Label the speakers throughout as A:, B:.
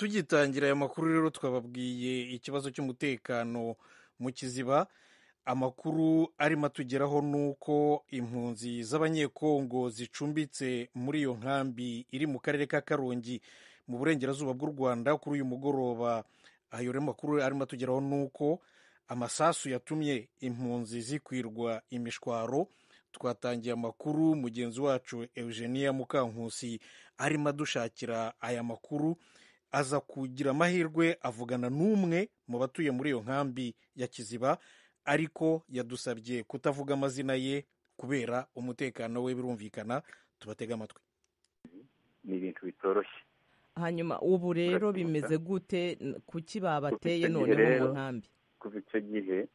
A: tugitangira aya makuru rero twababwiye ikibazo cy'umutekano mu kiziba. Amakuru arimo atugeraho ni uko impunzi z'abanyekongo zicumbitse muri iyo nkambi iri mu karere ka Karongi mu burengerazuba bw'u Rwanda kuri uyu mugoroba. Ayo makuru arimo atugeraho ni uko amasasu yatumye impunzi zikwirwa imishwaro. Twatangiye amakuru, mugenzi wacu Eugenia Mukankusi arimo adushakira aya makuru, aza kugira amahirwe avugana n'umwe mu batuye muri iyo nkambi ya Kiziba, ariko yadusabye kutavuga amazina ye kubera umutekano we. Birumvikana, tubatega amatwi.
B: Ni ibintu bitoroshye.
C: Hanyuma ubu rero bimeze gute? Kuki babateye noneho mu nkambi?
B: Kuva icyo gihe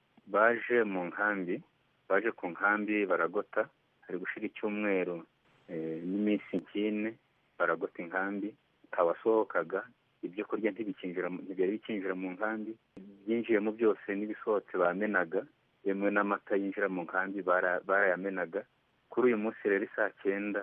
B: baje ku nkambi baragota, hari gushira icyumweru n'iminsi nkine baragota inkambi, tawasohokaga ibyo kurya ntibyari bikinjira mu nkambi, byinjiyemo byose n'ibisohotse bamenaga, yemwe n'amata yinjira mu nkambi barayamenaga. Kuri uyu munsi rero 9:00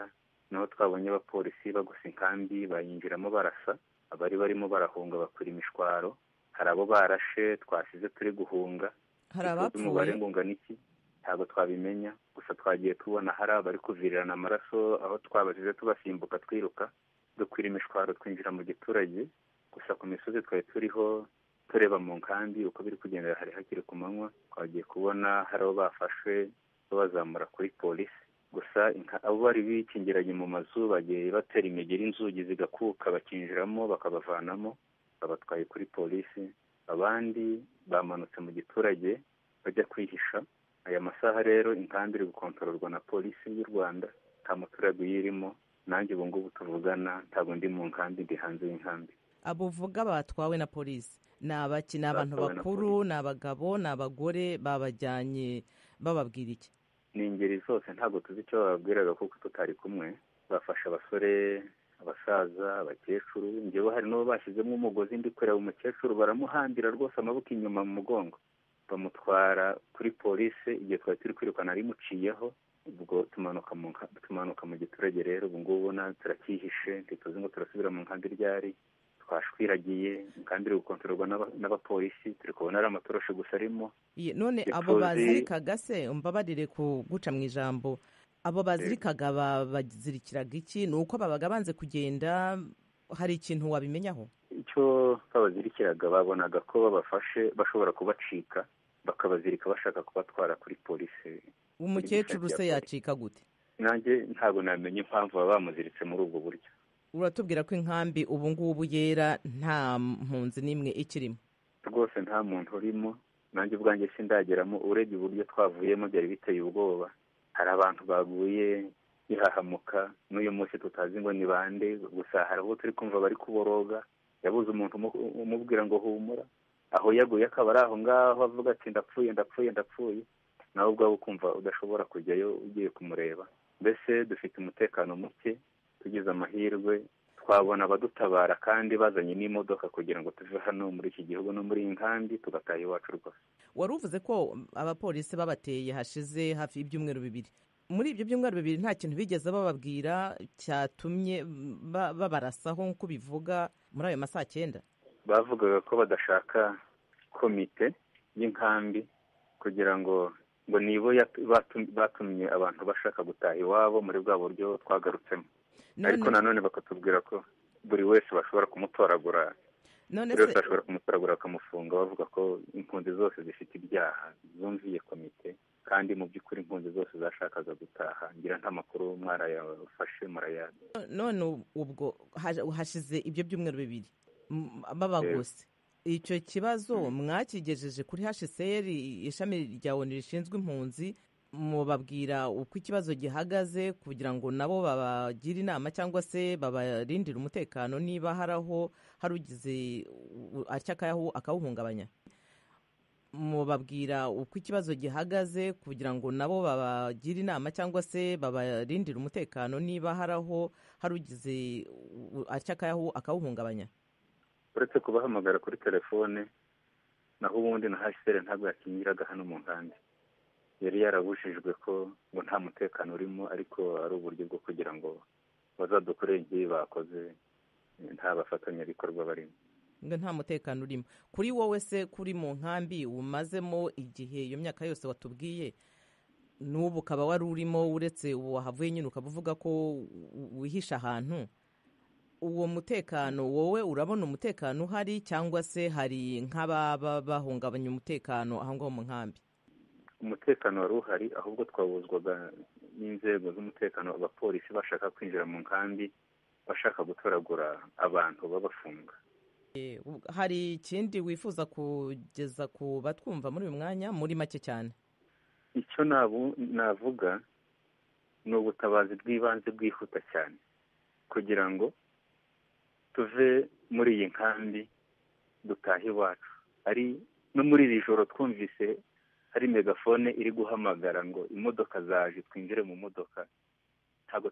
B: naho twabonye abapolisi bagusa inkambi, bayinjiramo barasa abari barimo barahunga bakura imishwaro. Hari abo barashe twasize turi guhunga,
C: hari abapfuye.
B: Umubare ngungana iki ntabwo twabimenya, gusa twagiye tubona hari abari kuvirirana amaraso aho twabasize tubasimbuka twiruka dukwira imishwaro twinjira mu giturage. Gusa ku misozi twari turiho tureba mu nkambi uko biri kugendera, hari hakiri ku manywa, twagiye kubona hari abo bafashwe babazamura kuri polisi. Gusa abo bari bikingiranye mu mazu bagiye batera imigeri, inzugi zigakuka bakinjiramo bakabavanamo, babatwaye kuri polisi. Abandi bamanutse mu giturage bajya kwihisha. Aya masaha rero inkambi iri gukontororwa na polisi y'u Rwanda, nta muturage uyirimo. Nanjye ubu ngubu tuvugana ntabwo ndi mu nkambi, ndi hanze y'inkambi.
C: Abo uvuga batwawe na polisi ni abaki? Ni abantu bakuru, ni abagabo, ni abagore? Babajyanye bababwira iki?
B: Ni ingeri zose, ntabwo tuzi icyo bababwiraga kuko tutari kumwe. Bafashe abasore, abasaza, abakecuru. Njyewe hari n'uwo bashyizemo umugozi ndi kureba umukecuru, baramuhambira rwose amaboko inyuma mu mugongo, bamutwara kuri polisi. Igihe twari turi kwirukana rimuciyeho, ubwo tumanuka mu giturage. Rero ubu ngubu turakihishe, ntituzi ngo turasubira mu nkambi ryari. Twashwiragiye, inkambi iri gukontororwa n'abapolisi, turi kubona ari amatoroshi gusa arimo.
C: None abo bazirikaga se, umbabarire kuguca mu ijambo, abo bazirikaga bazirikiraga iki? Ni uko babaga banze kugenda? Hari ikintu wabimenyaho?
B: Icyo babazirikiraga, babonaga ko babafashe bashobora kubacika, bakabazirika bashaka kubatwara kuri polisi.
C: Umukecuru se yacika gute?
B: Nanjye ntabwo namenye impamvu baba bamuziritse muri ubwo buryo.
C: Uratubwira ko inkambi ubu ngubu yera, nta mpunzi n'imwe ikirimo?
B: Rwose nta muntu urimo. Nanjye ubwanjye sindageramo. Urebye uburyo twavuyemo byari biteye ubwoba. Hari abantu baguye bihahamuka, n'uyu munsi tutazi ngo ni bande. Gusa hari abo turi kumva bari kuboroga, yabuze umuntu umubwira ngo humura. Aho yaguye akaba ari aho ngaho avuga ati ndapfuye. Nawe ubwawe ukumva udashobora kujyayo ugiye kumureba. Mbese dufite umutekano muke. Tugize amahirwe twabona abadutabara kandi bazanye n'imodoka kugira ngo tuve hano muri iki gihugu no muri iyi nkambi tugataha iwacu rwose.
C: Wari uvuze ko abapolisi babateye hashize hafi y'ibyumweru 2. Muri ibyo byumweru 2 nta kintu bigeze bababwira cyatumye babarasaho nk'uko bivuga muri ayo masaha 9?
B: Bavugaga ko badashaka komite y'inkambi kugira ngo nibo batumye abantu bashaka gutaha iwabo muri bwa buryo twagarutsemo. Ariko nanone bakatubwira ko buri wese bashobora kumutoragura, bakamufunga, bavuga ko impunzi zose zifite ibyaha zumviye komite, kandi mu by'ukuri impunzi zose zashakaga gutaha. Ngira nta makuru mwarayafashe murayazi.
C: None ubwo hashize ibyo byumweru 2 babagose, icyo kibazo mwakigejeje kuri HCR, ishami rya ONU rishinzwe impunzi? Mubabwira uko ikibazo gihagaze kugira ngo nabo babagire inama cyangwa se babarindire umutekano niba haraho harugize acyakayaho akawuhungabanya? Mubabwira uko ikibazo gihagaze kugira ngo nabo babagire inama cyangwa se babarindire umutekano niba haraho harugize acyakayaho akawuhungabanya?
B: Uretse kubahamagara kuri telefone, naho ubundi na HCR ntabwo yakinyiraga hano mu nkambi. Yari yarabujijwe ko ngo nta mutekano urimo, ariko ari uburyo bwo kugira ngo bazadukorere igihe bakoze nta bafatanyabikorwa barimo.
C: ngo nta mutekano urimo. Kuri wowe se, kuri mu nkambi umazemo igihe, iyo myaka yose watubwiye, n'ubu ukaba wari urimo, uretse ubu wahavuye nyine ukaba uvuga ko wihisha ahantu, uwo mutekano wowe urabona umutekano uhari, cyangwa se hari nk'ababa bahungabanya umutekano aho ngaho mu nkambi?
B: Umutekano wari uhari, ahubwo twabuzwaga n'inzego z'umutekano, abapolisi bashaka kwinjira mu nkambi bashaka gutoragura abantu babafunga.
C: Hari ikindi wifuza kugeza ku batwumva muri uyu mwanya, muri make cyane?
B: Icyo navuga ni ubutabazi bw'ibanze bwihuta cyane, kugira ngo tuve muri iyi nkambi dutahe iwacu. Ari no muri iri joro twumvise hari megafone iri guhamagara ngo imodoka zaje, twinjire mu modoka. Ntabwo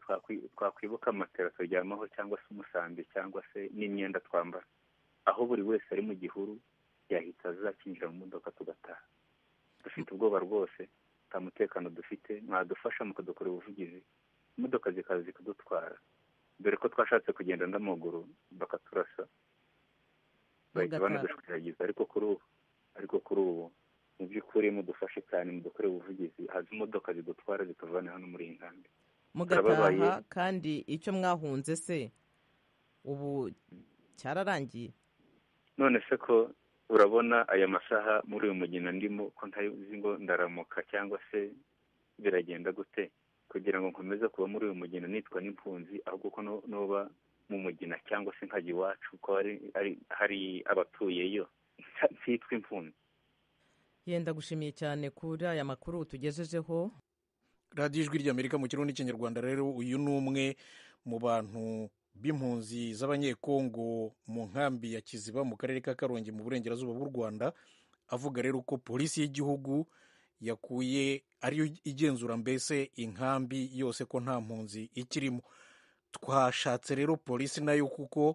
B: twakwibuka matera turyamaho, cyangwa se umusambi, cyangwa se n'imyenda twambara. Aho buri wese ari mu gihuru yahita azakinjira mu modoka tugataha. Dufite ubwoba rwose, nta mutekano dufite. Mwadufasha mukadukorera ubuvugizi, imodoka zikaza zikadutwara, dore ko twashatse kugenda n'amaguru bakaturasa, bahita banadushwiragiza. Ariko kuri ubu mu by'ukuri mudufashe cyane, mudukorere ubuvugizi, haza imodoka zidutwara zituvana hano muri iyi nkambi
C: mugataha. Kandi icyo mwahunze se ubu cyararangiye? None
B: se ko urabona aya masaha muri uyu mugina ndimo, ko ntazi ngo ndaramuka cyangwa se biragenda gute, kugira ngo nkomeze kuba muri uyu mugina nitwa n'impunzi, ahubwo ko noba mu mugina cyangwa se nkajya iwacu, ko hari abatuyeyo, nsitwa impunzi.
C: Yenda gushimiye cyane kuri aya makuru tugejejeho.
A: radiyo ijwi ry'Amerika mu kirundi n'ikinyarwanda. Rero uyu ni umwe mu bantu b'impunzi z'abanyekongo mu nkambi ya Kiziba mu karere ka Karongi mu burengerazuba bw'u Rwanda, avuga rero ko polisi y'igihugu yakuye ariyo igenzura mbese inkambi yose ko nta mpunzi ikirimo. Twashatse rero polisi nayo, kuko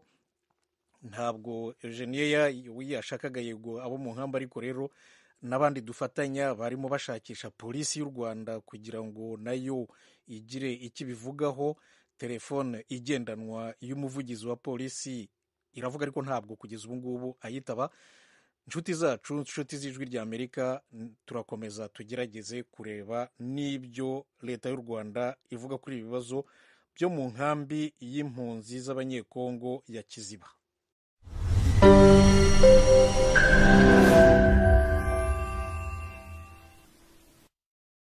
A: ntabwo Eugenie yashakaga yego abo mu nkambi, ariko rero n'abandi dufatanya barimo bashakisha polisi y'u Rwanda kugira ngo nayo igire icyo ibivugaho. Telefone igendanwa y'umuvugizi wa polisi iravuga, ariko ntabwo kugeza ubu ngubu ayitaba. Inshuti zacu, inshuti z'ijwi ry'Amerika, turakomeza tugerageze kureba n'ibyo leta y'u Rwanda ivuga kuri ibi bibazo byo mu nkambi y'impunzi z'abanyekongo ya Kiziba.